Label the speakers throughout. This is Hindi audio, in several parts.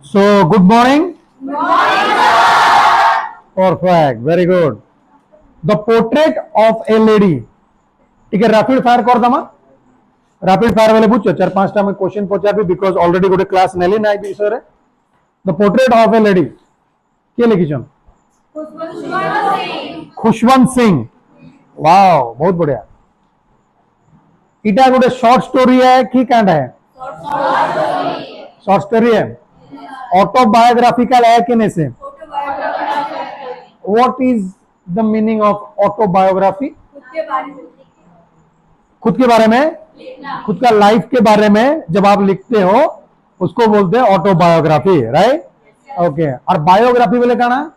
Speaker 1: So, good morning. Perfect. Very good. The portrait of a lady. ठीक है, रैपिड फायर कर दमा. रैपिड फायर वाले पूछो, 4-5टा मैं क्वेश्चन पचार भी बिकॉज ऑलरेडी गोटे क्लास नेली ना विषय रे. The portrait of A lady के लिखिछन? खुशवंत सिंह. वाओ, बहुत बढ़िया. इटा गोटे शॉर्ट स्टोरी है कि कांड है? शॉर्ट स्टोरी है. ऑटोबायोग्राफिकल है कि नहीं से? What is the meaning of autobiography? खुद के बारे में, खुद का लाइफ के बारे में जब आप लिखते हो उसको बोलते हैं ऑटोबायोग्राफी, राइट? ओके. और बायोग्राफी बोले कहना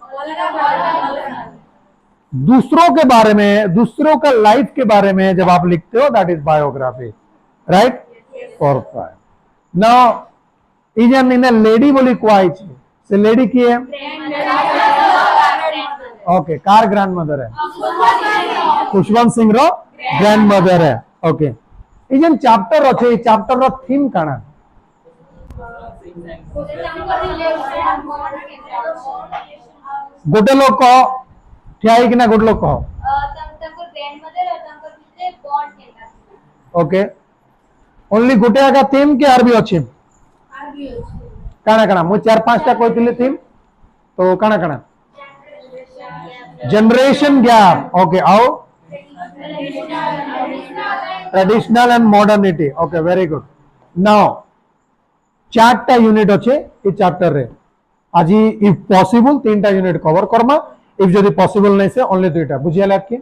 Speaker 1: दूसरों के बारे में, दूसरों का लाइफ के बारे में जब आप लिखते हो that is biography, right? Perfect. Now इजन इन लेडी बोली कुआई छे से लेडी की है? ओके. कार ग्रैंड मदर है? खुशवंत सिंह रो ग्रैंड मदर है. ओके. इजन चैप्टर अच्छे, चैप्टर रो थीम काना? गोटे लोग कहो क्या है कि ना, गोटे लोग कहो. ओके. ओनली गोटे आगा थीम के आर भी अच्छे काना काना? मु 4-5टा कहती थीम तो काना काना? Generation gap. ओके. आओ traditional and modernity. Okay, very good. Now 4टा यूनिट अच्छे ये चैप्टर रे. आज इफ पॉसिबल 3टा यूनिट कवर करमा. इफ जदि पॉसिबल नहीं से ओनली 2टा. बुझियाला कि?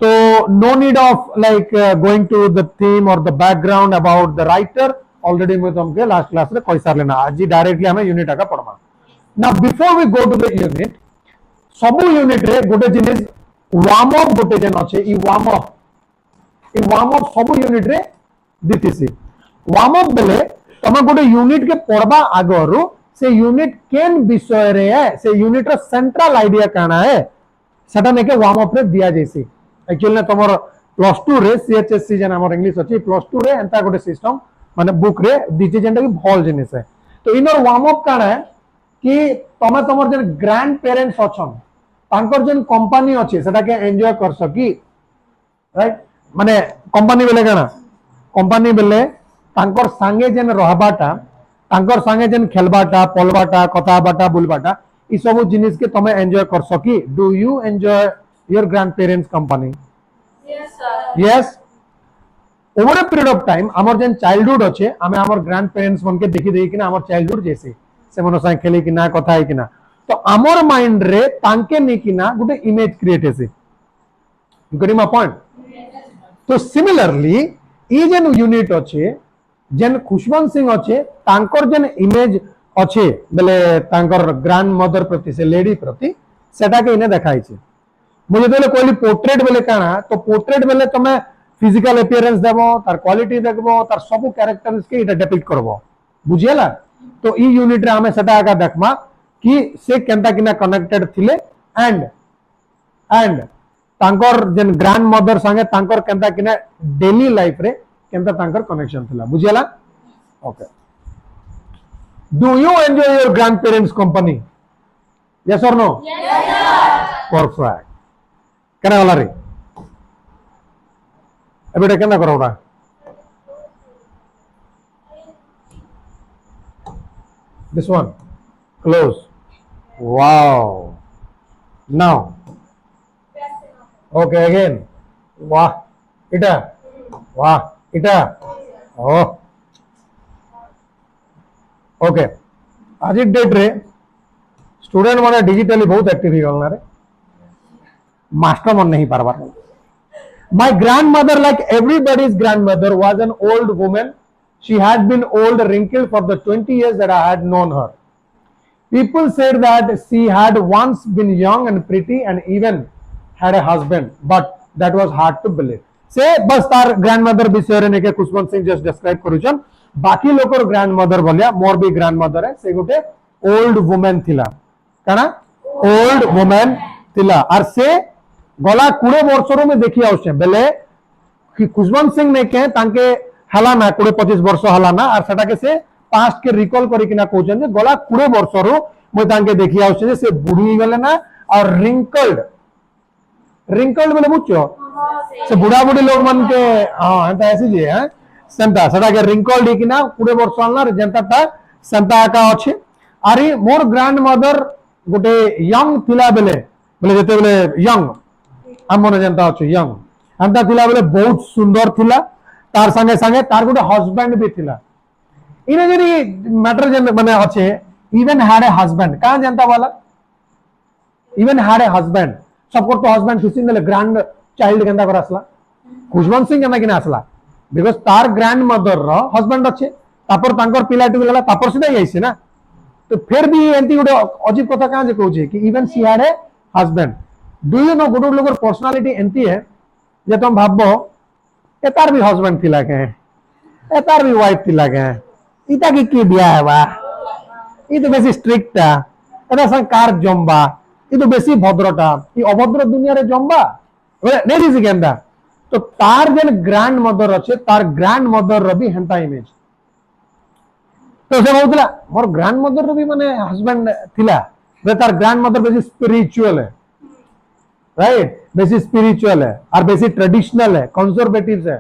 Speaker 1: तो no need of like going to the theme or the background about the writer. Already मैं तुमके लास्ट क्लास रे कहि सार लेना. आज डायरेक्टली हमें यूनिट आका पढ़मा. Now before we go to the unit, sub unit रे गोटे जिनिस वार्म अप गोटे जन अच्छे. ई वार्म अप सब यूनिट रे दितिसी. वार्म अप बेले तमे गोटे यूनिट के पढ़बा आगरु से यूनिट केन विषय रे है, से यूनिट रो सेंट्रल आइडिया काना है सेटा नेके वार्म अप रे दिया जैसी. एक्चुअली तमर प्लस 2 रे CHSE जन हमर इंग्लिश अछि प्लस 2 रे एंता गोटे सिस्टम माने बुक रे दिजे जेंटा कि भल जिनिस है. तो इनर वार्म अप काना है कि तमे तमर जन ग्रैंड पेरेंट्स अछन तांकर जन कंपनी अछि सेटा के एन्जॉय कर सकी, राइट? माने कंपनी बेले काना? कंपनी बेले तांकर संगे जन रहबाटा, तांकर संगे जन खेलबाटा, पलबाटा, कथाबाटा, बुलबाटा ई सब जिनिस के तमे एन्जॉय कर सकी. Do you enjoy your grand parents company? Yes sir. Yes. Over a period of time हमर जन चाइल्डहुड अच्छे हमें हमर ग्रैंड पेरेंट्स मन के देखि देई कि ना हमर चाइल्डहुड जैसे से मन संग खेले कि ना, कथा है कि ना, तो हमर माइंड रे तांके ने कि ना गुटे image create हेसे. You getting my point? तो सिमिलरली ई जन यूनिट अच्छे जन खुशवंत सिंह अच्छे तांकर जन इमेज अच्छे बेले तांकर ग्रैंड मदर प्रति से लेडी प्रति सेटा के इने देखाई छे. मुझे तो कहली पोर्ट्रेट बेले काना, तो पोर्ट्रेट बेले तमे फिजिकल अपीयरेंस देबो, तार क्वालिटी देखबो, तार सब कैरेक्टर्स के इटा डिपिक्ट करबो. बुझियला? तो ई यूनिट रे हमें सेटा आका देखमा कि से केनता किना कनेक्टेड थिले एंड तांकर जन ग्रैंड मदर संगे तांकर केनता किना डेली लाइफ रे केनता तांकर कनेक्शन थिला. बुझियला? Okay. Do you enjoy your grand parents company? Yes or no? Yes sir. Perfect. केना वाला रे एबेटा केना करोड़ा? This one close. Wow. Now okay, again. Wow. Ita. Wow. Ita. Oh. Okay. आज डेट रे स्टूडेंट माने डिजिटली बहुत एक्टिव ही गलना रे. मास्टर मन नहीं पारबार. My grandmother, like everybody's grandmother, was an old woman. She had been old, wrinkled for the 20 years that I had known her. People said that she had once been young and pretty and even had a husband, but that was hard to believe. Say, बस तार grandmother विषय रे नेके खुशवंत सिंह just describe करूछन. बाकी लोकर grandmother बोलिया मोर भी grandmother है. से गोटे old woman थिला. काना? Old woman थिला. और से गला 20 वर्ष में देखी आउछे बेले खुशवंत सिंह ने के तांके हला ना 20-25 वर्ष हला ना और सेटा के से पास्ट के रिकॉल करिकिना कहउछन जे गला 20 वर्ष रो मु तांके देखि आउछ जे से बुढ़ी गले ना और रिंकल्ड रिंकल्ड बोले बुझो से बुढ़ा बुढ़ी लोग मन के हां एता ऐसी जे है सेंता सदा के रिंकल्ड हिकिना 20 वर्ष अलना जेंता ता सेंता का अछि अरे मोर ग्रैंड मदर गोटे यंग थिला बेले बोले जते बेले यंग हमन जेंता अछि यंग अंता थिला बेले बहुत सुंदर थिला तार संगे संगे तार गोटे हस्बैंड भी थिला इने जरी मैटर जे माने अछि इवन हैड ए हस्बैंड का जनता वाला इवन हैड ए हस्बैंड सबको तो हस्बैंड खुशी देले ग्रैंड चाइल्ड केंदा कर आसला खुशवंत सिंह केना किना आसला बिकॉज़ तार ग्रैंड मदर रो हस्बैंड अछि तापर तांकर पिलाटी गेला तापर सिधा आइसे ना तो फिर भी एंती गोटे अजीब कथा का जे कहउछे कि even she had a husband do you no गोटे लोगर पर्सनालिटी एंती है जे तुम भाबबो ए तार भी हस्बैंड थिला के ए तार भी वाइफ थिला के इता की बिया हेबा ई तो बेसी स्ट्रिक्ट ता एदा संकार जम्बा ई तो बेसी भद्रटा ई अभद्र दुनिया रे जम्बा नै दिस गेंदा तो तार जन ग्रैंड मदर अछि तार ग्रैंड मदर रो भी हेंता इमेज तो से बोलतला मोर ग्रैंड मदर रो भी माने हस्बैंड थिला बे तार ग्रैंड मदर बेसी स्पिरिचुअल है राइट बेसी स्पिरिचुअल है और बेसी ट्रेडिशनल है कंजर्वेटिव है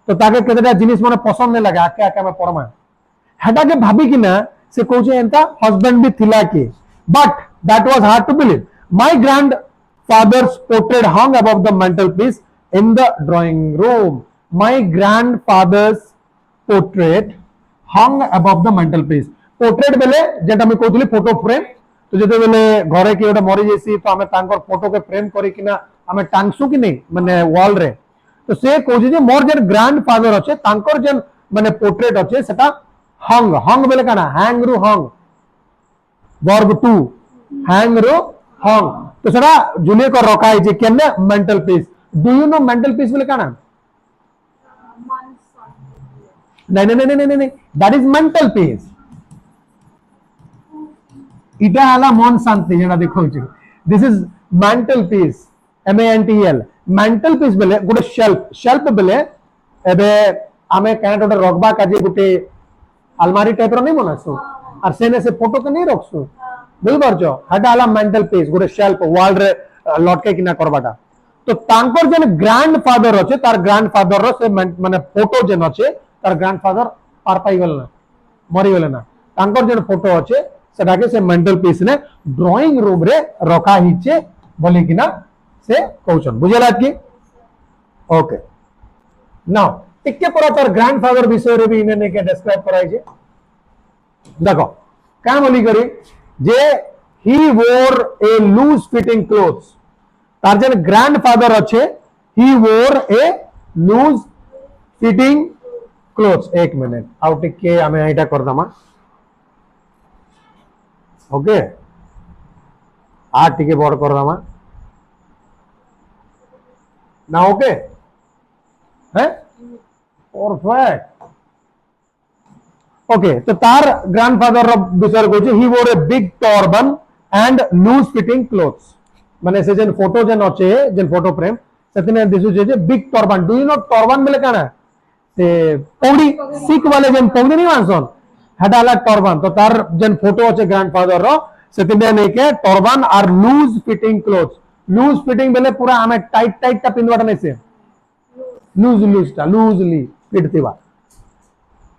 Speaker 1: तो ताके केतेटा जिनिस माने पसंद नै लगे आके आके में परमा हेटा के भाबी कि ना से कहउछे एंता हस्बैंड भी थिला के but that was hard to believe my grandfather's portrait hung above the mantelpiece in the drawing room my grandfather's portrait hung above the mantelpiece portrait बेले जेटा मैं कहउतली फोटो फ्रेम तो जते बेले घरे के ओटा मरि जेसी तो हमें तांकर फोटो के फ्रेम करी किना हमें टांगसु कि नहीं माने वॉल रे तो से कहउछे जे मोर जन ग्रैंडफादर अछि तांकर जन माने पोर्ट्रेट अछि सेटा हंग हंग बेले काना हैंग रु हंग वर्ब 2 हैंग रु हंग तो सेटा जुले को रखा है जे केने mental peace do you know mental peace बोले काना नहीं नहीं नहीं नहीं नहीं दैट इज मेंटल पीस इटा आला मन शांति जेना देखौ छी this is mental peace MENTL mental peace बेले गोटे शेल्फ बेले एबे आमे काना गोटे रखबा काजे गोटे अलमारी टाइप रो नहीं बनासु और सेने से फोटो के नहीं रखसु बुझ परछो हटा आला मेंटल पीस गोटे शेल्फ वॉल रे लटके किना करबाटा तो तांकर जन ग्रैंडफादर अछि तार ग्रैंडफादर रो से माने फोटो जन अछि तार ग्रैंडफादर पार पाई गेल ना मरि गेल ना तांकर जन फोटो अछि सेटा के से मेंटल पीस ने ड्राइंग रूम रे रखा हिचे बोली किना से कहउछन बुझेला कि ओके नाउ टिके पर तार ग्रैंडफादर विषय रे भी इने के डिस्क्राइब कराई जे देखो का बोली करी जे he wore a loose fitting clothes तार जन ग्रैंडफादर अच्छे he wore a loose fitting clothes एक मिनट आउ टिके हमें एटा कर दमा ओके आ टिके बड़ कर दमा ना ओके है परफेक्ट ओके तो तार ग्रैंडफादर विषय को ही wore a big turban and loose fitting clothes माने से जन फोटो जन अच्छे जन फोटो फ्रेम सेतने दिसु जे big turban do you know turban बोले काना से पौड़ी सिख वाले जन पौड़ी नहीं मानसन हटाला टर्बन तो तार जन फोटो अच्छे ग्रैंडफादर रो सेतने ने के टर्बन और loose fitting clothes loose fitting बेले पूरा हमें टाइट टाइट टा पिनवाटा नहीं से लूज लूज टा लूजली फिट थिबा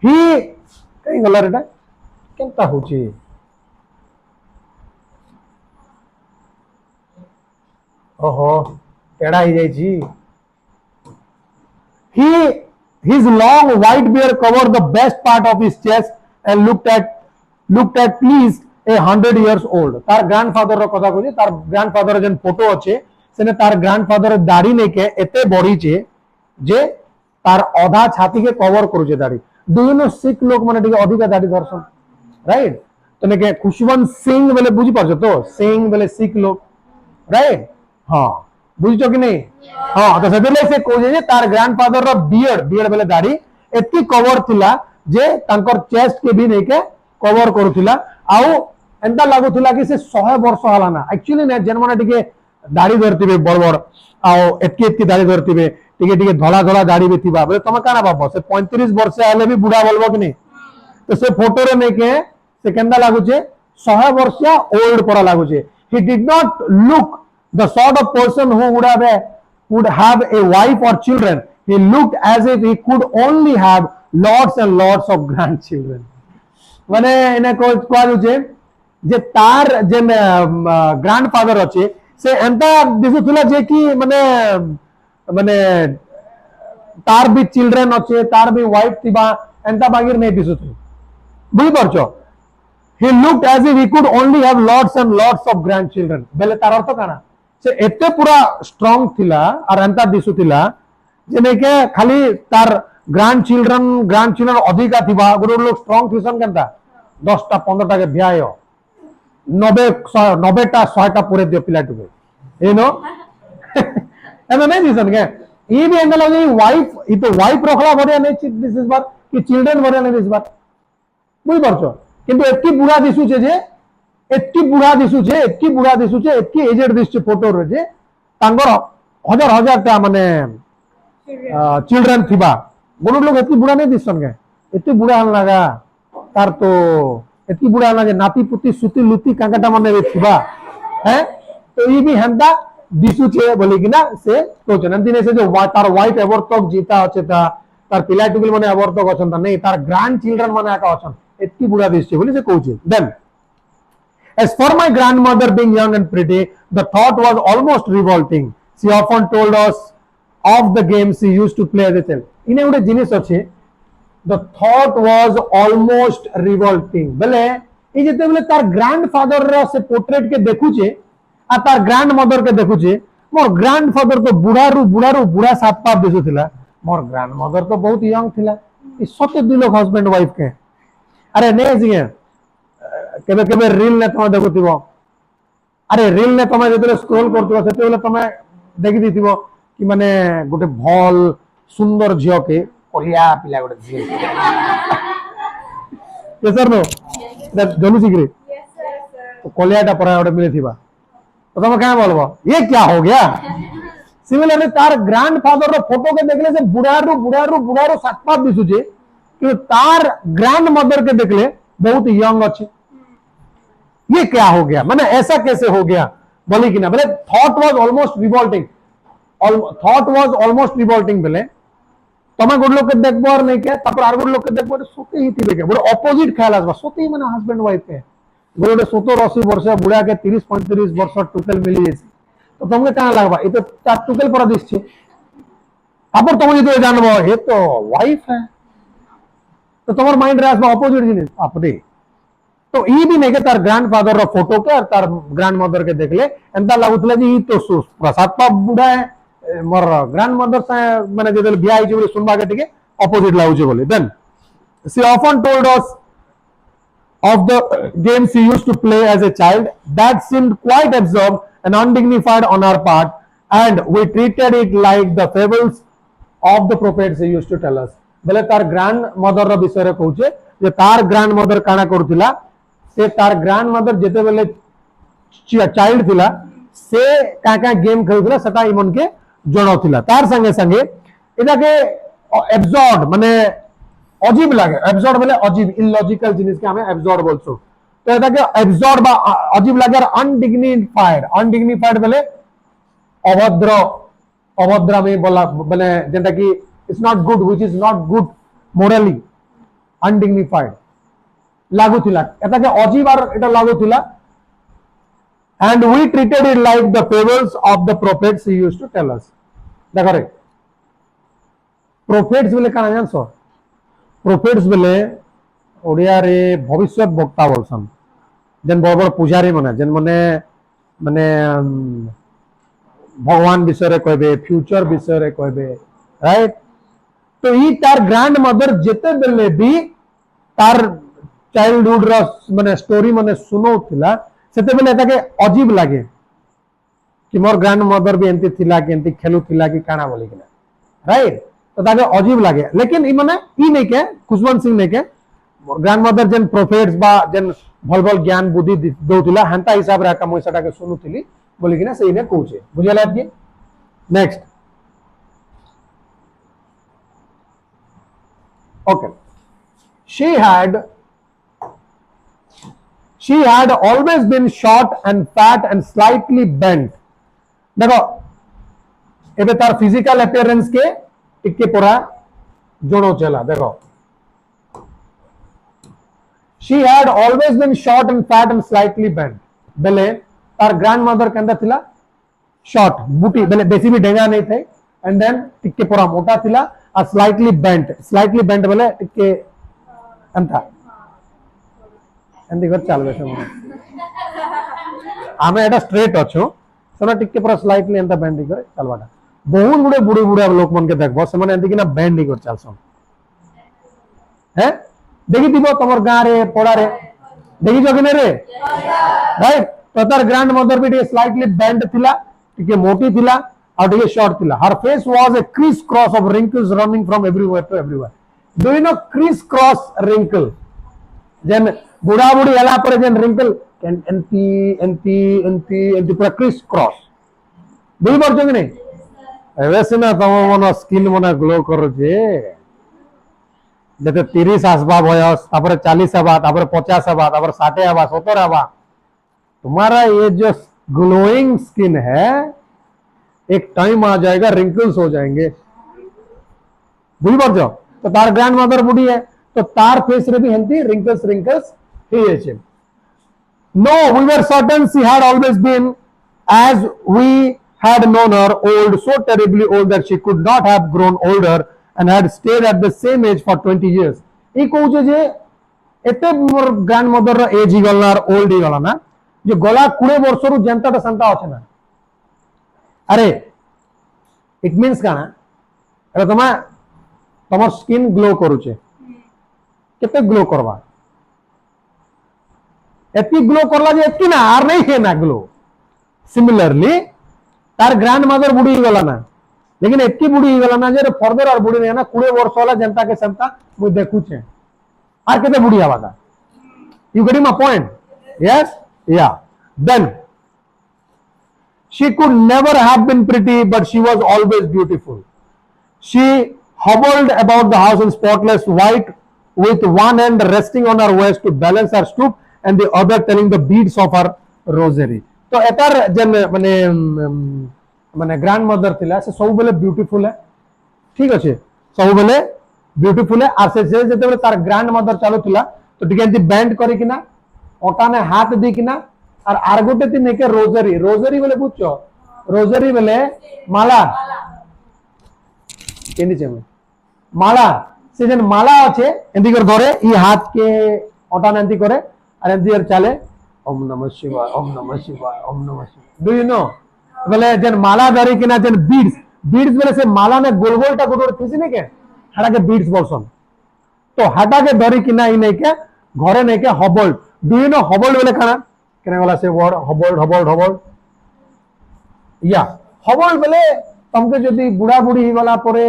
Speaker 1: ही कहीं गला रेटा केनता होची ओहो टेढ़ा ही जाई छी his long white beard covered the best part of his chest and looked at least 100 years old तार ग्रैंडफादर रो कथा कोजी तार ग्रैंडफादर जन फोटो अच्छे सेने तार ग्रैंडफादर दाढ़ी ने के एते बड़ी छे जे तार आधा छाती के कवर करू छे दाढ़ी डू यू नो सिख लोग माने टिके अधिक दाढ़ी धरसन राइट तो ने के खुशवंत सिंह बोले बुझी परछो तो सिंह बोले सिख लोग राइट हां बुझितो कि नहीं हां तो सेबेले से कोजे जे तार ग्रैंडफादर रो बियर्ड बोले दाढ़ी एती कवर थिला जे तांकर चेस्ट के भी नहीं के कवर करूथिला आउ एंता लागुथिला कि से 100 वर्ष होला ना एक्चुअली ने जन माने टिके दाढ़ी धरतिबे बड़ बड़ आउ एतकी दाढ़ी धरतिबे टिके टिके धला धला दाढ़ी भी थिबा बोले तमे काना बाबा से 35 वर्ष आले भी बुढ़ा बोलबो कि नहीं तो से फोटो रे नहीं के से केंदा लागुचे 100 वर्षिया ओल्ड परा लागुचे. He did not look the sort of person who would have a wife or children. He looked as if he could only have lots and lots of grandchildren. माने इने को जे जे तार जे ग्रैंडफादर अच्छे से एंता दिसुथुला जे कि माने माने तार भी चिल्ड्रेन अच्छे तार भी वाइफ थिबा एंता बागिर नहीं दिसुथु बुझी परछो. He looked as if he could only have lots and lots of grandchildren. बेले तार अर्थ काना से एते पूरा स्ट्रांग थिला और एंता दिसुथिला जे ने के खाली तार ग्रैंडचिल्ड्रन अधिका थिबा गुरु लोग स्ट्रांग थिसन केनता 10 टा 15 टा के ब्याह 90 टा 100 टा पूरे दियो पिला टुके यू नो एना नहीं दिसन के ये भी एंगल लगे वाइफ ये तो वाइफ रखला भरिया नहीं दिस इज बात कि चिल्ड्रन भरिया नहीं दिस बात बुझ परछो किंतु एत्की बुढ़ा दिसुचे जे एत्की एजेड दिसुचे फोटो रे जे तांगर हजार हजार टा माने चिल्ड्रन थिबा गोनो लोग एत्की बुढ़ा नहीं दिसन के एत्की बुढ़ा हन लगा तार तो एत्की बुढ़ा हन लगे नाती पुती सुती लुती कांकाटा माने थिबा हैं तो ये भी हंदा दिसुचे बोली कि ना से तो जनदिने से जो तार वाइफ एवर तक जीता আছে तार पिला टुकिल माने एवर तक अछन नहीं तार ग्रैंड चिल्ड्रन माने आका अछन एत्की बुढ़ा दिसचे बोली से कहूचे. Then as for my grandmother being young and pretty, the thought was almost revolting. She often told us of the games she used to play as a child. इने उडे जिनिस अछि the thought was almost revolting. बेले ई जेते बेले तार ग्रैंडफादर रो से पोर्ट्रेट के देखुचे आ तार ग्रैंडमदर के देखुचे मोर ग्रैंडफादर तो बुढ़ा सात पाप दिसुथिला मोर ग्रैंडमदर तो बहुत यंग थिला ई सते दिलो हस्बैंड वाइफ के अरे नहीं जी केबे केबे रील ने तुम देखुथिबो अरे रील ने तुम जेते स्क्रॉल करथिबो सेते बेले तुम देखि दिथिबो कि माने गोटे भल सुंदर झियो के कोलिया पिला गोटे झियो के सर नो दैट जनु सिगरे यस सर तो कोलियाटा परा गोटे मिलिथिबा तो तुम क्या बोलबो ये क्या हो गया. सिमिलरली तार ग्रैंडफादर रो फोटो के देखले से बुढ़ारू सात पाप दिसुचे कि तार ग्रैंड मदर के देखले बहुत यंग अच्छे ये क्या हो गया माने ऐसा कैसे हो गया बोली कि ना बोले थॉट वाज ऑलमोस्ट रिवोल्टिंग बोले तमे गुड लोग के देखबो और नहीं के तापर आर गुड लोग के देखबो सोते ही थी बोले ऑपोजिट ख्याल आसबा सोते ही माने हस्बैंड वाइफ के बोले 70-80 वर्ष बुढ़ा के 30-35 वर्ष टोटल मिली जेसी तो तुमके का लागबा ये तो तार टोटल पर दिसछे तापर तुम जो जानबो ये तो वाइफ है तो तुम्हार माइंड रे आसबा ऑपोजिट जिनिस आपदे तो ई भी नहीं के तार ग्रैंडफादर रो फोटो के और तार ग्रैंडमदर के देखले एंता लागुतला जी ई तो प्रसाद पाप बुढ़ा है मोर ग्रैंडमदर से माने जेदल बियाह हिजे बोले सुनबा के टिके ऑपोजिट लागुचे बोले. Then she often told us of the games she used to play as a child that seemed quite absurd and undignified on our part and we treated it like the fables of the prophets he used to tell us. बोले तार ग्रैंड मदर रो विषय रे कहूचे जे तार ग्रैंड मदर काना करथिला से तार ग्रैंड मदर जेते बेले चाइल्ड थिला से का गेम खेलथिला सता इमन के जणौथिला तार संगे संगे इदा के एब्सॉर्ड माने अजीब लगे एब्सॉर्ड बोले अजीब इलॉजिकल जिनिस के हमें एब्सॉर्ड बोलछो तो एदा के एब्सॉर्ड बा अजीब लगे और अनडिग्निफाइड बोले अभद्र में बोला बोले जेंटा कि it's not good which is not good morally undignified लागू थिला एता के अजीब और एटा लागू थिला and we treated it like the fables of the prophets he used to tell us. देखो रे prophets बोले काना जानसो prophets बोले ओडिया रे भविष्य वक्ता बोलसन जेन बड़ बड़ पुजारी माने जेन माने माने भगवान विषय रे कहबे फ्यूचर विषय रे कहबे राइट तो ई तार ग्रैंड मदर जेते बेले भी तार चाइल्डहुड रो माने स्टोरी माने सुनो थिला सेते बेले ताके अजीब लागे कि मोर ग्रैंड मदर भी एंती थिला कि एंती खेलु थिला कि काना बोली किना राइट तो ताके अजीब लागे लेकिन ई माने ई नहीं के खुशवंत सिंह नहीं के ग्रैंड मदर जेन प्रोफेट्स बा जेन भल भल ज्ञान बुद्धि दउथिला हंता हिसाब रे का मोइसाटा के सुनुथिली बोली किना से इने कहूचे बुझला कि next okay she had she had always been short and fat and slightly bent. देखो एबे तार फिजिकल अपीयरेंस के टिके पूरा जोड़ो चला देखो she had always been short and fat and slightly bent बेले तार ग्रैंडमदर के अंदर थिला शॉर्ट बूटी बेले बेसी भी डेंगा नहीं थे एंड देन टिके पूरा मोटा थिला और स्लाइटली बेंट बेले टिके अंता एंदी घर चलबे से मन आमे एटा स्ट्रेट अछो सेना टिके पूरा स्लाइटली एंता बेंड करे चलबाटा बहुत गुडे बुढ़ी बुढ़ा लोक मन के देखबो से माने एंती कि ना बेंड कर चलसन हैं देखि दिबो तमर गां रे पड़ा रे देखि जो कि ने रे राइट तो तार ग्रैंडमदर भी स्लाइटली बेंड थिला टिके मोटी थिला और टिके शॉर्ट थिला her face was a criss cross of wrinkles running from everywhere to everywhere do you know criss cross wrinkle जेन बुढ़ा बुढ़ी हला पर जेन रिंकल एंती पूरा क्रिस क्रॉस बुझी पारछ कि नहीं एबे सिना तम मन स्किन मन ग्लो करूचे जते 30 आसबा बयस तापर 40 आबा तापर 50 आबा तापर 60 आबा 70 आबा तुम्हारा ये जो ग्लोइंग स्किन है एक टाइम आ जाएगा रिंकल्स हो जाएंगे बुझी पारछ तो तार ग्रैंडमदर बुढ़ी है तो तार फेस रे भी हेंती रिंकल्स ही है no we were certain she had always been as we had known her old so terribly old that she could not have grown older and had stayed at the same age for 20 years e कहूचे जे एते मोर ग्रैंडमदर रो एज ही गला और ओल्ड ही गला ना जो गला 20 वर्ष रु जनता संता अछि ना अरे इट मींस काना अरे तमर स्किन ग्लो करूचे केते ग्लो करबा एती ग्लो करला जे एती ना आर नहीं है ना ग्लो सिमिलरली तार ग्रैंडमदर बुढ़ी गला ना लेकिन एती बुढ़ी गला ना जे फर्दर और बुढ़ी नहीं ना 20 वर्ष वाला जनता के संता मु देखु छे आर केते बुढ़ी आवा का you get my point yes या then she could never have been pretty but she was always beautiful she hobbled about the house in spotless white with one hand resting on her waist to balance her stoop and the other telling the beads of her rosary तो एतार जन माने माने ग्रैंडमदर थिला से सब बेले ब्यूटीफुल है ठीक अछि सब बेले ब्यूटीफुल है आ से जते बेले तार ग्रैंडमदर चालू थिला तो टिकेंती बैंड करी किना ओटा ने हाथ दी किना और आर गोटे दिन के रोजरी बेले बुझछो रोजरी बेले माला केनी छे माला से जन माला আছে एंती कर धरे ई हाथ के ओटा ने एंती करे और एंती कर चले ओम नमः शिवाय ओम नमः शिवाय ओम नमः शिवाय डू यू नो बेले जन माला धरी किना जन बीड्स बेले से माला ने गोल गोलटा गोटे थीसी ने के हाडा के बीड्स बोलसन तो हाडा के धरी किना ई ने के घरे ने के हबल्ड डू यू नो हबल्ड बेले काना केना गला से वर्ड हबल्ड या हबल्ड बेले तुमके जदी बुढ़ा बुढ़ी गला परे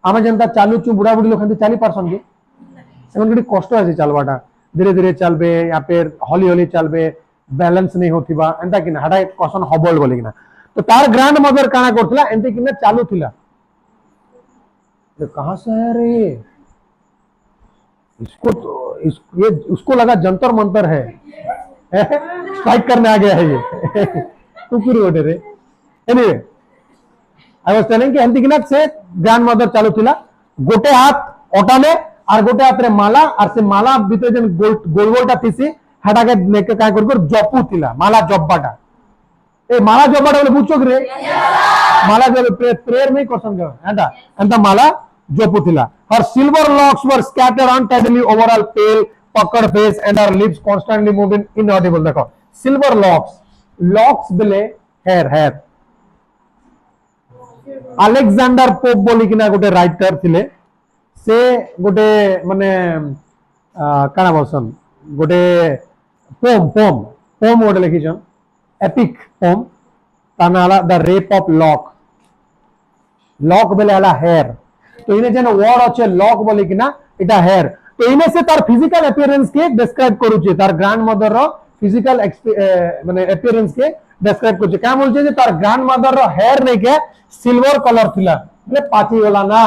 Speaker 1: आमे जनता चालू छु बुढ़ा बुढ़ी लोक चली पारसन के सेमन गडी कष्ट আছে चलबाटा धीरे धीरे चलबे या फिर हॉली हॉली चलबे बैलेंस नहीं होथिबा एंता कि ना हडा कसन हबल्ड बोली कि ना तो तार ग्रैंडमदर काना करथला एंती कि ना चालू थिला ये कहां से है रे इसको तो ये उसको लगा जंतर मंतर है स्ट्राइक करने आ गया है ये तू फिर ओटे रे एनीवे आई वाज टेलिंग कि एंती कि ना से ग्रैंडमदर चालू थिला गोटे हाथ ओटाले और गोटे हाथ रे माला और से माला भीतर जन गोल गोलटा थीसी हटा के नेके काय कर जपू थिला माला जब्बाटा ए माला जब्बाटा बोले पूछो रे माला जब प्रेयर में क्वेश्चन कर एंता एंता माला जपू थिला her silver locks were scattered untidily over her pale puckered face and her lips constantly moving inaudible देखो silver locks बेले hair अलेक्जेंडर पोप बोली किना गोटे राइटर थिले से गोटे माने काना बोलसन गोटे पोम गोटे लिखिछन एपिक पोम तानाला द रेप ऑफ लॉक बेले आला हेयर तो इने जन वर्ड अच्छे लॉक बोली किना इटा हेयर तो इने से तार फिजिकल अपीयरेंस के डिस्क्राइब करूचे तार ग्रैंडमदर रो फिजिकल माने अपीयरेंस के डिस्क्राइब करूचे क्या बोलछे जे तार ग्रैंडमदर रो हेयर नै के सिल्वर कलर थिला मतलब पाची वाला ना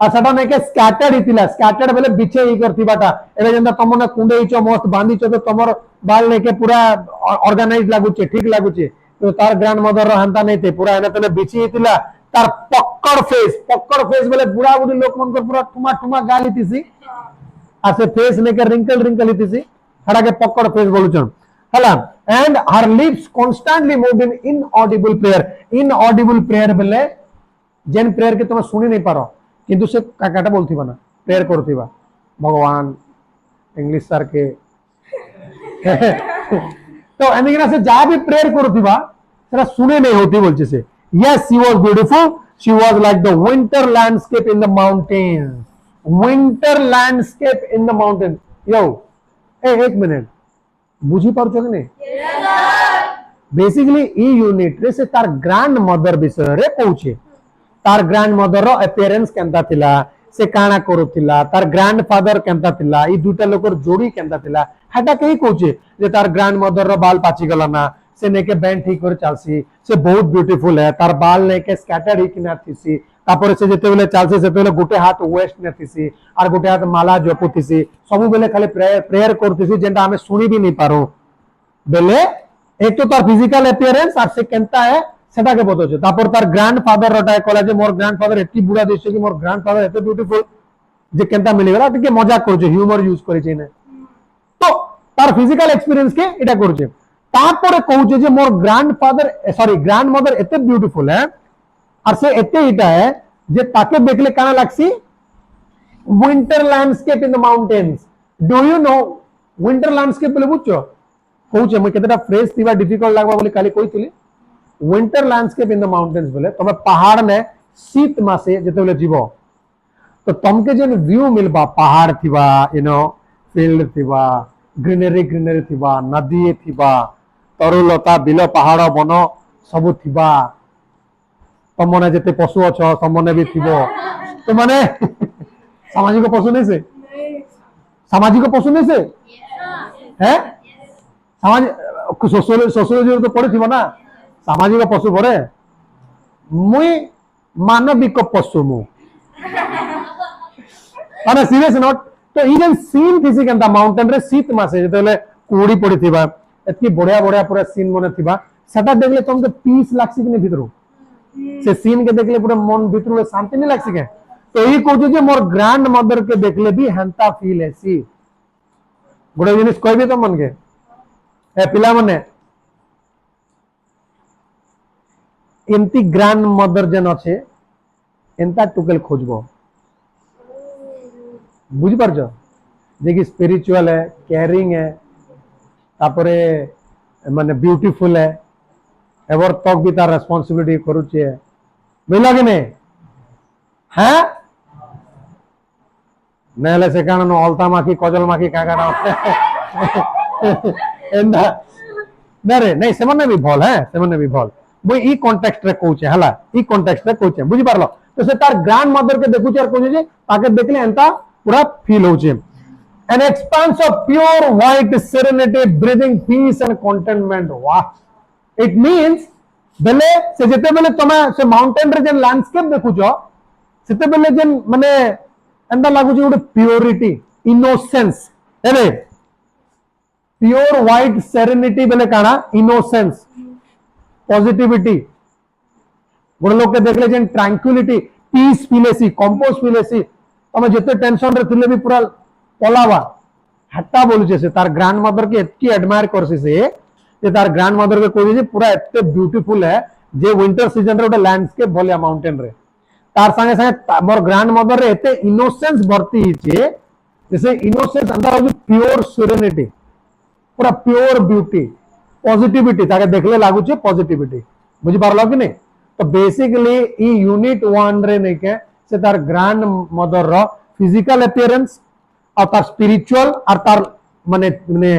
Speaker 1: आ सेटा ने के स्कैटर्ड हितिला स्कैटर्ड बेले बिछे ही करथिबाटा एबे जेंदा तमने कुंडे हिचो मस्त बांधी छो तो तमर बाल लेके पूरा ऑर्गेनाइज लागुचे ठीक लागुचे तो तार ग्रैंड मदर रो हंता नहीं थे पूरा एने तने बिछी हितिला तार पक्कड़ फेस बेले बुढ़ा बुढ़ी लोक मन को पूरा ठुमा ठुमा गाली थिसी आ से फेस ने के रिंकल हितिसी हड़ा के पक्कड़ फेस बोलुचन हला and her lips constantly moved in inaudible prayer बेले जेन प्रेयर के तुम सुनी नहीं पारो किंतु से काकाटा बोलथिबा ना प्रेयर करथिबा भगवान इंग्लिश सर के तो एनिगना से जा भी प्रेयर करथिबा सेरा सुने नहीं होती बोलचे से yes she was beautiful she was like the winter landscape in the mountains यो एक मिनिट बुझी पारुछ कि नहीं बेसिकली ई यूनिट रे से तार ग्रैंड मदर विषय रे कहूचे तार ग्रैंड मदर रो अपीयरेंस केंता थिला से काना करूथिला तार ग्रैंड फादर केंता थिला ई दुटा लोकर जोड़ी केंता थिला हाटा कही कहूचे जे तार ग्रैंड मदर रो बाल पाची गला ना से नेके बैंड ठीक कर चालसी से बहुत ब्यूटीफुल है तार बाल नेके स्कैटर्ड ही किनार थिसी तापर से जेते बेले चालसी से बेले गुटे हाथ वेस्ट ने थिसी और गुटे हाथ माला जपुथिसी सब बेले खाली प्रेयर करथिसी जेंटा हमें सुनी भी नहीं पारो बेले एक तो तार फिजिकल अपीयरेंस और से केंता है सेटा के बतो तापर तार ग्रैंडफादर रटा कला जे मोर ग्रैंडफादर एती बुढ़ा देश कि मोर ग्रैंडफादर एते ब्यूटीफुल जे केंता मिली गला टिके मजाक करछे ह्यूमर यूज करिछे ने तो तार फिजिकल एक्सपीरियंस के एटा करछे तापर कहूचे जे मोर ग्रैंडफादर सॉरी ग्रैंडमदर एते ब्यूटीफुल है और से एते इटा है जे ताके देखले काना लागसी winter landscape in the mountains do you know winter landscape बोले बुझछो कहूचे म केतेटा फ्रेज थिबा डिफिकल्ट लागबा बोली काली कहितली winter landscape in the mountains बोले तमे पहाड़ ने शीत मासे जेते बोले जीवो तो तमके जेन व्यू मिलबा पहाड़ थिबा यू नो फील्ड थिबा ग्रीनरी थिबा नदी थिबा तरुलता बिल पहाड़ बन सब थिबा तमने जेते पशु अछ तमने भी थिबो तो माने सामाजिक पशु नहीं से सामाजिक पशु नहीं से हैं समाज सोशियोलॉजी तो पढ़ी थिबो ना सामाजिक पशु परे मुई मानविक पशु मु माने सीरियस नॉट तो ई जेन सीन थिसी केंता माउंटेन रे शीत मासे जेतेले कुड़ी पड़ी थिबा एतकी बढ़िया पूरा सीन मने थिबा सेटा देखले तुमके पीस लागसी कि भितरु से सीन के देखले पूरा मन भितरु शांति नहीं लागसी के तो ई कहू जे मोर ग्रैंड मदर के देखले भी हंता फील है सी गोटे जिनिस कहबी तो मन के ए पिला मने एमती ग्रैंड मदर जेन अच्छे एंता टुकेल खोजबो बुझ पारछ जे कि स्पिरिचुअल है केयरिंग है तापरे माने ब्यूटीफुल है एवर तक भी तार रेस्पॉन्सिबिलिटी करूचे मिला कि नहीं हैं नहले से कारण अलता माखी कजल माखी का गाना एंदा नरे नहीं सेमने भी भल है सेमने भी भल मुई ई कॉन्टेक्स्ट रे कहूचे हला ई कॉन्टेक्स्ट रे कहूचे बुझी पारलो तो से तार ग्रैंड मदर के देखुचे और कहूचे जे ताके देखले एंता पूरा फील होचे an expanse of pure white serenity breathing peace and contentment wow it means बेले से जेते बेले तमे से माउंटेन रे जेन लैंडस्केप देखुचो सेते बेले जेन माने एंदा लागु जे प्योरिटी इनोसेंस एने प्योर व्हाइट सेरेनिटी बेले काना इनोसेंस पॉजिटिविटी गोटे लोक के देखले जेन ट्रैंक्विलिटी पीस फीलेसी कंपोज फीलेसी तमे जेते टेंशन रे थिले भी पूरा पलावा हट्टा बोलुचे से तार ग्रैंड मदर के एतकी एडमायर करसी से जे तार ग्रैंड मदर के कोई जे पूरा एते ब्यूटीफुल है जे विंटर सीजन रे ओटे लैंडस्केप भलिया माउंटेन रे तार संगे संगे मोर ग्रैंड मदर रे एते इनोसेंस भर्ती हिचे जैसे इनोसेंस अंदर हो प्योर सेरेनिटी पूरा प्योर ब्यूटी पॉजिटिविटी ताके देखले लागु छे पॉजिटिविटी बुझी पारलो कि नहीं तो बेसिकली ई यूनिट 1 रे नै के से तार ग्रैंड मदर रो फिजिकल अपीयरेंस और तार स्पिरिचुअल और तार माने माने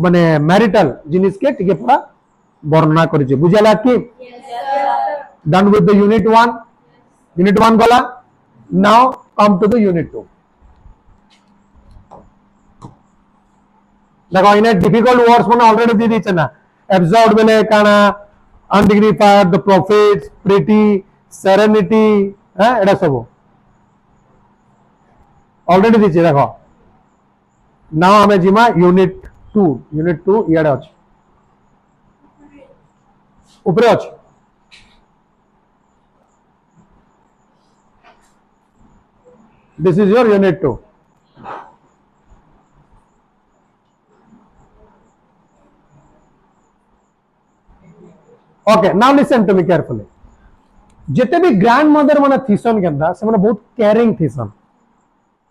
Speaker 1: माने मैरिटल जिनिस के टिके पूरा वर्णना करि छे बुझला कि डन विथ द यूनिट 1 गला now come to the unit 2 देखो इने डिफिकल्ट वर्ड्स माने ऑलरेडी दी दी छना एब्सॉर्ब्ड बेले काना undignified the profits pretty serenity है एडा सब ऑलरेडी दीची देखो नाउ हमें जिमा यूनिट 2 इयाडे अछि ऊपरे अछि this is your unit 2 okay now listen to me carefully जिते भी ग्रैंड मदर माने थीसन केंदा से माने बहुत केयरिंग थीसन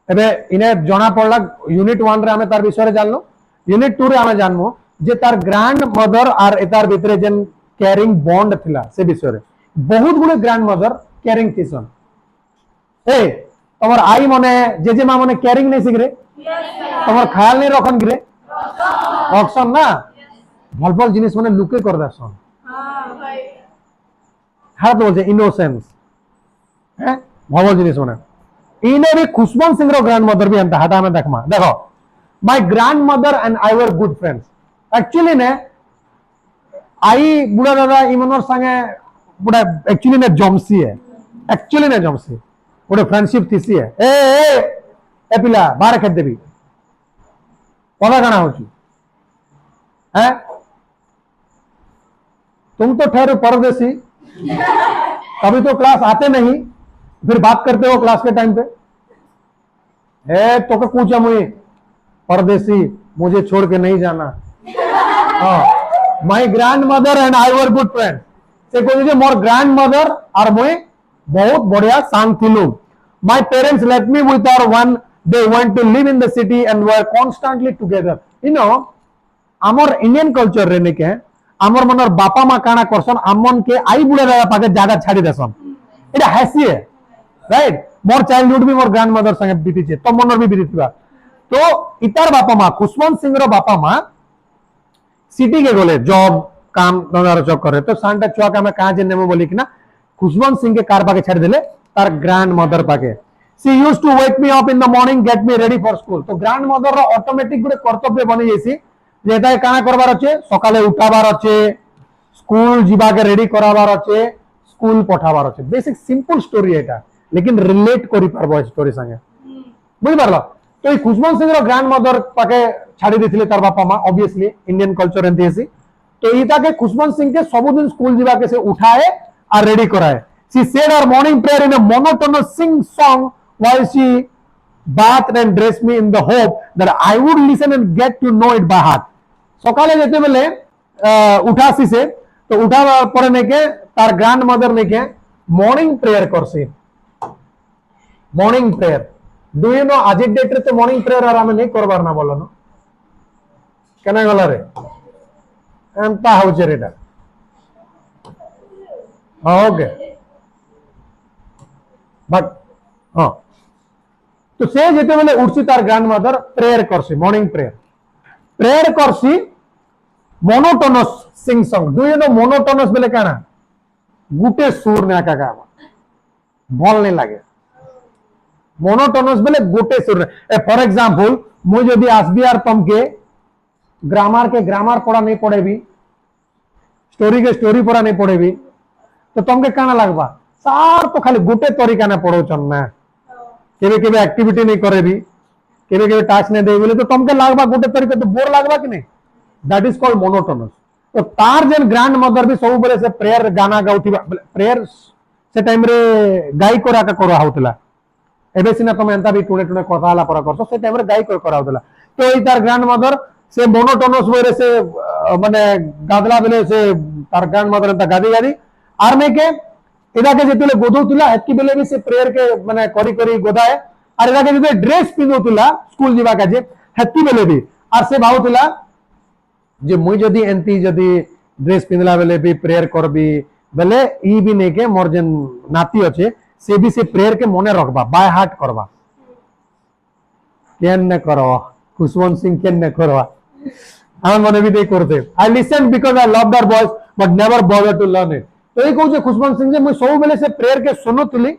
Speaker 1: एबे इने जना पड़ला यूनिट 1 रे हमें तार विषय जानलो यूनिट 2 रे हमें जानमो जे तार ग्रैंड मदर आर एतार भितरे जेन केयरिंग बॉन्ड थिला से विषय रे बहुत गुणे ग्रैंड मदर केयरिंग थीसन ए तमर आई मने जेजे मा मने केयरिंग नहीं सिगरे तमर ख्याल नहीं रखन गिरे रखसन ना भल भल जिनिस माने लुके कर दसन हाँ तो बोलते इनोसेंस है भल जिनिस माने इने भी खुशवंत सिंह रो ग्रैंड मदर भी अंता हटा में देखमा देखो my grand mother and I were good friends actually ने आई बुढ़ा दादा इमनर संगे बुढ़ा एक्चुअली ने जमसी है एक्चुअली ने जमसी बुढ़े फ्रेंडशिप थीसी है ए पिला बाहर खेद देबी पता काना होची है तुम तो ठहरे परदेसी कभी तो क्लास आते नहीं फिर बात करते हो क्लास के टाइम पे तो पूछा मुझे परदेसी मुझे छोड़ के नहीं जाना my grand mother and I were good friend से कह मोर ग्रैंड मदर और मुझे बहुत बढ़िया सांग थिलु my parents let me with our one they want to live in the city and were constantly together you know आमर इंडियन कल्चर रे के आमर मनर बापा मा काना करसन आमन के आई बुढ़े दादा पाके जागा छाड़ी देसन एटा हैसी है राइट मोर चाइल्डहुड भी मोर ग्रैंड मदर संगे बीती छे तो मनर भी बीतीबा तो इतार बापा मा खुशवंत सिंह रो बापा मा सिटी के गले जॉब काम धंधार जॉब करे तो सांटा चुआ का मैं कहां जे नेमो बोली कि ना खुशवंत सिंह के कार पाके छाड़ी देले तार ग्रैंड मदर पाके she used to wake me up in the morning get me ready for school तो ग्रैंड मदर रो ऑटोमेटिक गुडे कर्तव्य बनी जैसी जेता काना करबार अच्छे सकाले उठाबार अच्छे स्कूल जीवा के रेडी कराबार अच्छे स्कूल पठाबार अच्छे बेसिक सिंपल स्टोरी एटा लेकिन रिलेट करि पारबो स्टोरी संगे बुझि पारलो तो ई खुशवंत सिंह रो ग्रैंड मदर पाके छाड़ी देथिले तार बापा मा ऑब्वियसली इंडियन कल्चर एंती हेसी तो ईता के खुशवंत सिंह के सब दिन स्कूल जीवा के से उठाए और रेडी कराए she said her morning prayer in a monotonous sing song while she bathed and dressed me in the hope that I would listen and get to know it by heart सकाले जेते बेले उठासी से तो उठा परे ने के तार ग्रैंड मदर ने के मॉर्निंग प्रेयर करसी morning prayer do you no आज डेट रे तो मॉर्निंग प्रेयर आराम नहीं करबार ना बोलो न केना गला रे एंता होचे रेटा ओके बट हां तो से जेते बेले उठसी तार ग्रैंड मदर प्रेयर करसी मॉर्निंग प्रेयर करसी monotonous sing song do you no monotonous बेले काना गुटे सुर ने आका का भल नहीं लागे मोनोटोनस बेले गुटे सुर फॉर एग्जांपल मु जदी आसबीआर तम के ग्रामर पढ़ा नहीं पड़ेबी स्टोरी के स्टोरी पढ़ा नहीं पड़ेबी तो तमके काना लागबा सार तो खाली गुटे तरीका ने पढ़ोचन ना केबे केबे एक्टिविटी नहीं करेबी केबे केबे टास्क नहीं देबी तो तमके लागबा गुटे तरीका तो बोर लागबा कि नहीं दैट इज कॉल्ड मोनोटोनस तो तार जेन ग्रैंड मदर भी सब बेले से प्रेयर गाना गाउथिबा प्रेयर से टाइम रे गाई कोरा का करा होतला एबे सिना तमे एंता भी टुने टुने कथा हला पर करसो से टाइम रे गाई कोरा करा होतला तो ई तार ग्रैंड मदर से मोनोटोनस वेरे से माने गादला बेले से तार ग्रैंड मदर एंता गादी गादी आर में के इदा के जेतले गोदौतला हेतकी बेले भी से प्रेयर के माने करी करी गोदाए आर इदा के जेते ड्रेस पिनौतला स्कूल जीवा का जे हेतकी बेले भी आर से भाउतला जे मुई जदी एंती जदी ड्रेस पिनला बेले भी प्रेयर करबी बेले ई भी ने के मोर जेन नाती अछि से भी से प्रेयर के मने रखबा बाय हार्ट करबा केन ने करवा खुशवंत सिंह केन ने करवा हम मने भी दे करते I listen because I love their voice but never bother to learn it तो ये कहू खुशवंत सिंह जे मुई सब बेले से प्रेयर के सुनुतली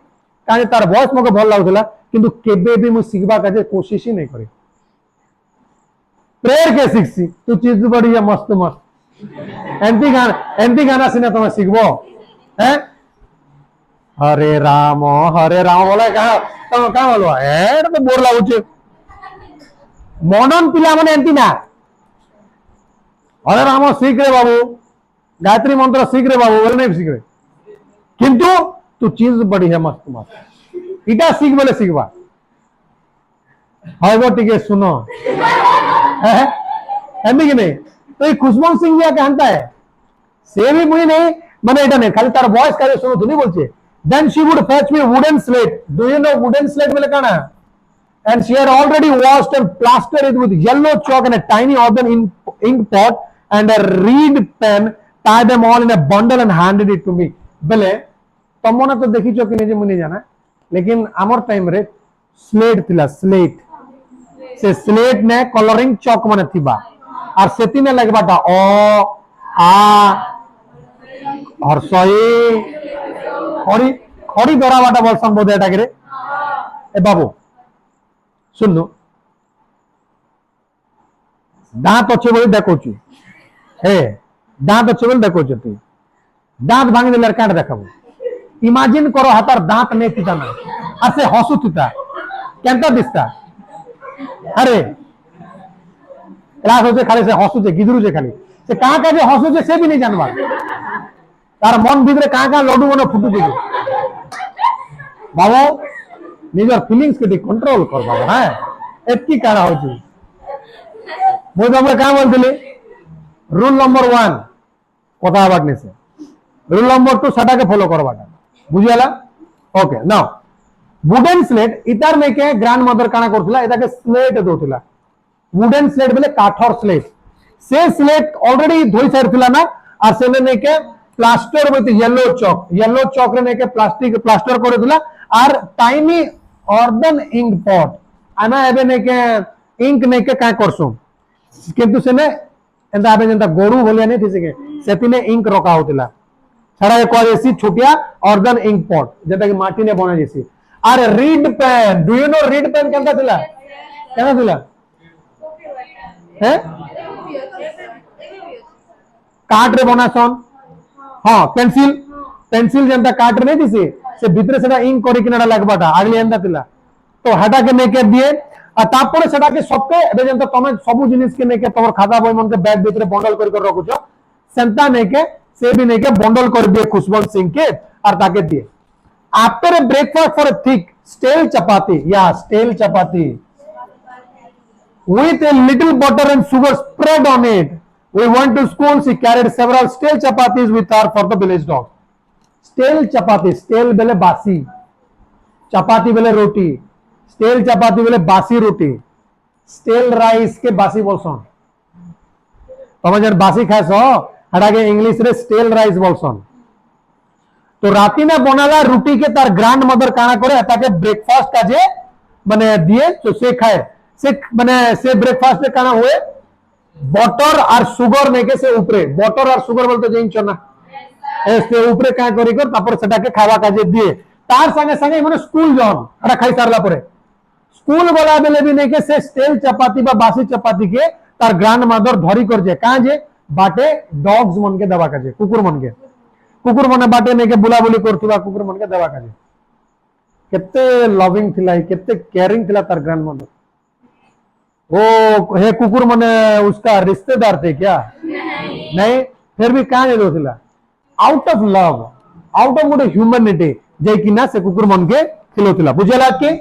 Speaker 1: काहे तार वॉइस मके भल लागुतला किंतु केबे भी मुई सिखबा का जे कोशिश ही नहीं करी प्रेयर के सीखसी तू चीज बढ़िया मस्त मस्त एंती गाना सिने तुम्हें सीखबो हैं हरे राम बोले कहा बोलो ए तो बोर लागुचे मॉडर्न पिला माने एंती ना हरे राम सीख रे बाबू गायत्री मंत्र सीख रे बाबू बोले नहीं सीख रे किंतु तू चीज बड़ी है मस्त मस्त इटा सीख बोले सीखवा हाइबो टिके सुनो एमबी कि नहीं तो ये खुशवंत सिंह जी कहता है से भी मुझे नहीं माने इटा नहीं खाली तार वॉइस का सुनो तू नहीं बोलछे then she would fetch me wooden slate do you know wooden slate बोले काना and she had already washed and plastered it with yellow chalk and a tiny earthen ink pot and a reed pen tied them all in a bundle and handed it to me बोले तमोना तो देखी चो कि नहीं मुझे जाना लेकिन आमर टाइम रे स्लेट थिला स्लेट से स्लेट ने कलरिंग चॉक माने थिबा और सेति ने लगबाटा ओ आ और सही खड़ी खड़ी दराबाटा बोलसन बोधे एटा करे ए बाबू सुन लो दांत अच्छे बोली देखोची हे दांत अच्छे बोली देखोची तू दांत भांगी देले काट देखाबो इमेजिन करो हातार दांत नहीं थिता ना और से हसु थिता केनता दिसता अरे क्लास होचे खाली से हसु जे गिदरू जे खाली से कहां का जे हसु जे से भी नहीं जानवा तार मन भीतर कहां कहां लड्डू बने फुटू दिबे बाबू निजर फीलिंग्स के कंट्रोल कर बाबू हां एतकी कारा होची मो हमरे का बोलथिले रूल नंबर 1 कथा बाटने से रूल नंबर 2 सटा के फॉलो करबाटा बुझियाला ओके नाउ वुडन स्लेट इतार में के ग्रैंड मदर काना करथिला एटा के स्लेट दोथिला वुडन स्लेट बोले काठर स्लेट से स्लेट ऑलरेडी धोई सारथिला ना और सेने ने के प्लास्टर विथ येलो चॉक रे ने के प्लास्टिक प्लास्टर करे दिला और टाइनी अर्बन इंक पॉट आना एबे ने के इंक ने के का करसु किंतु सेने एंदा एबे जंता गोरू बोलिया नहीं थिसे के सेतिने इंक रखा होतिला छड़ा एक एसी छोटिया अर्बन इंक पॉट जेटा कि माटी ने बना जैसी और reed pen do you know reed pen केनता थिला केना थिला हैं काट रे बनासन हां पेंसिल पेंसिल जनता काट रे नहीं दिसे से भीतर सेटा इंक करी किनाडा लागबाटा आगली एंदा थिला तो हटा के नेके दिए आ तापर सेटा के सबके एबे जनता तमे सब जिनिस के नेके तोर खाता बय मन के बैग भीतर बंडल कर रखुछो सेंता नेके से भी नेके बंडल कर दिए खुशवंत सिंह के और ताके दिए after a breakfast for a thick stale chapati stale chapati with a little butter and sugar spread on it we went to school she carried several stale chapatis with her for the village dog stale chapati stale bele basi chapati bele roti stale chapati bele basi roti stale rice के बासी बोलसन तमे जन बासी खाइसो हटा के इंग्लिश रे स्टेल राइस बोलसन तो राती ने बनाला रुटी के तार ग्रैंड मदर काना करे ताके ब्रेकफास्ट का जे माने दिए तो से खाए से माने से ब्रेकफास्ट में काना हुए बटर और शुगर ने के से ऊपरे बटर और शुगर बोलते जेइन चना से ऊपरे का करी कर तापर सेटा के खावा का जे दिए तार संगे संगे माने स्कूल जॉन अरे खाई सारला परे स्कूल वाला बेले भी ने के से स्टेल चपाती बा बासी चपाती के तार ग्रैंड मदर धरी कर जे का जे बाटे डॉग्स मन के दवा का जे कुकुर मन बाटे ने के बुला बुली करथुवा कुकुर मन के दवा का जे केते लविंग थिला केते केयरिंग थिला तार ग्रैंड मदर वो हे कुकुर मन उसका रिश्तेदार थे क्या नहीं फिर भी कहां दे थिला out of love out of good humanity जे कि ना से कुकुर मन के खिलोथिला बुझेला के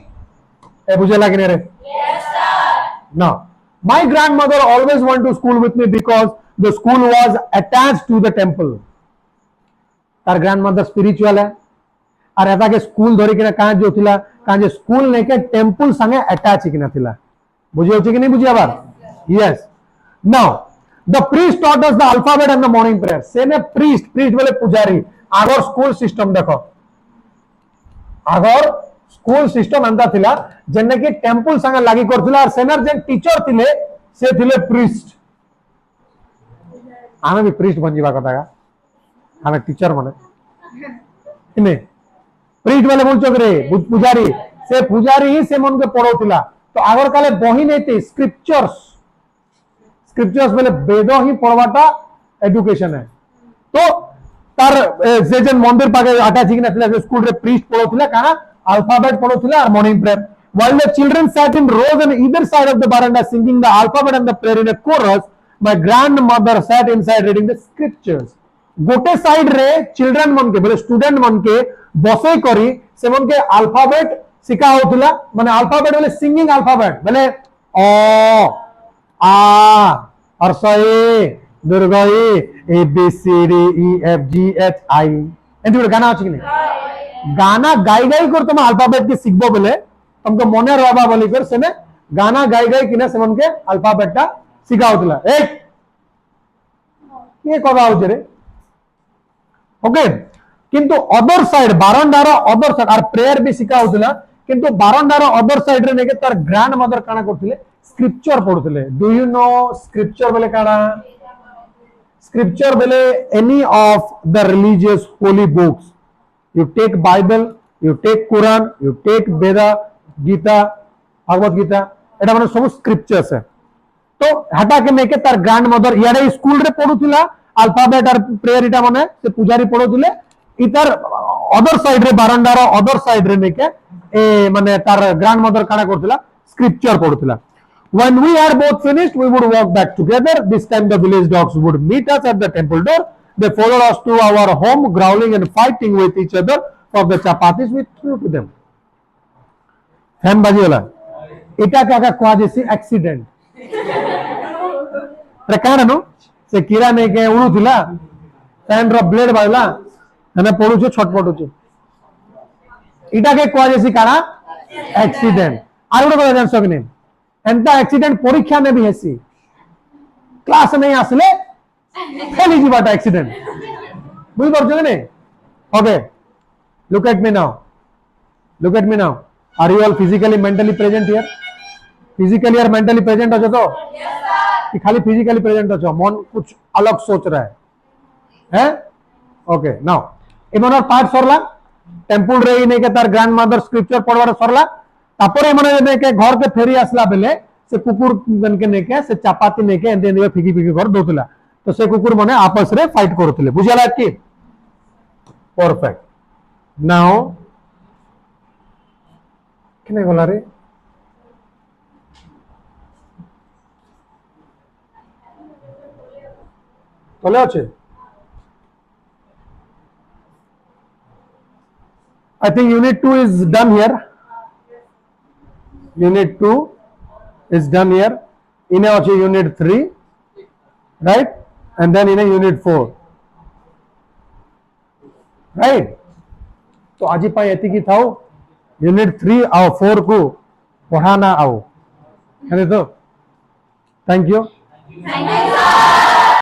Speaker 1: ए बुझेला कि रे yes sir no my grandmother always went to school with me because the school was attached to the temple तार ग्रैंडमदर स्पिरिचुअल है और एता के स्कूल धरी के कहां जो थिला कहां जे स्कूल ने के टेंपल संगे अटैच कि ना थिला बुझियो कि नहीं बुझिया बार yes now the priest taught us the alphabet and the morning prayer से ने प्रीस्ट बोले पुजारी आगर स्कूल सिस्टम देखो आगर स्कूल सिस्टम अंदा थिला जने के टेंपल संगे लागि करथिला और सेनर जे टीचर थिले से थिले प्रीस्ट आमे भी प्रीस्ट बन जीवा कथा का हमें टीचर माने इने प्रीस्ट वाले बोल चोकरे पुजारी से ही मन के पढ़ौथिला तो आगर काले बही नहीं थी स्क्रिप्चर्स बोले वेद ही पढ़वाटा एजुकेशन है तो तार से जन मंदिर पाके आटा चिकना थिला से स्कूल रे प्रीस्ट पढोथिला काना अल्फाबेट पढोथिला और morning prayer while the children sat in rows on either side of the veranda singing the alphabet and the prayer in a chorus my grandmother sat inside reading the scriptures गोटे साइड रे चिल्ड्रन मन के बोले स्टूडेंट मन के बसे करी से मन के अल्फाबेट सिखा होथिला माने अल्फाबेट बोले सिंगिंग अल्फाबेट बोले ओ आ और सही दुर्गाई A B C D E F G H I एंटी गोटे गाना अछि कि नहीं गाना गाई गाई कर तुम अल्फाबेट के सिखबो बोले तुमको मने रहबा बोली कर सेने गाना गाई गाई किने से मन के अल्फाबेट का सिखा होथिला एक ये कबा होचे रे ओके किंतु अदर साइड बारंडार अदर साइड आर प्रेयर भी सिखा होथिला किंतु बारंडार अदर साइड रे नेके तार ग्रैंड मदर काना करथिले स्क्रिप्चर पढुथिले डू यू नो स्क्रिप्चर बोले काना स्क्रिप्चर बोले any of the religious holy books you take Bible you take Quran you take Veda Gita Bhagavad Gita एटा माने सब स्क्रिप्चर्स है तो हटा के नेके तार ग्रैंड मदर याडे स्कूल रे पढुथिला अल्फाबेट और प्रेयर इटा माने से पुजारी पढुथिले इतर अदर साइड रे बारंडार अदर साइड रे नेके ए माने तार ग्रैंड मदर काना करथिला scripture पढुथिला when we are both finished we would walk back together this time the village dogs would meet us at the temple door they followed us to our home growling and fighting with each other for the chapatis we threw to them fan बाजी वाला इटा क्या का कहा जैसे एक्सीडेंट रे काना नो से कीड़ा ने के उड़ू थिला फैन रो ब्लेड बाजला हने पडु छ छटपटु छ इटा के कहा जैसे काना एक्सीडेंट आर गोटे কথা জানছ কি एंता एक्सीडेंट परीक्षा में भी हेसी क्लास नहीं आसले फेली जीवाटा एक्सीडेंट बुझ परछ कि नहीं okay look at me now are you all physically mentally present here physically और मेंटली प्रेजेंट हो तो yes, कि खाली फिजिकली प्रेजेंट हो मन कुछ अलग सोच रहा है ओके नाउ इमनर पार्ट सरला टेंपल रे ने के तार ग्रैंड मदर स्क्रिप्चर पढ़वार सरला तापर मने ने के घर के फेरी आसला बेले से कुकुर बन के ने के से चपाती ने के एंदे ने फिकी फिकी घर दोतला तो से कुकुर मने आपस रे फाइट करथले बुझाला कि परफेक्ट नाउ किने गला रे तले আছে I think unit 2 is done here. Unit 2 is done here. In a unit 3, right? And then in a unit 4, right? तो आज ही पाए ऐसी की थाओ unit 3 और 4 को पढ़ाना आओ है तो thank you.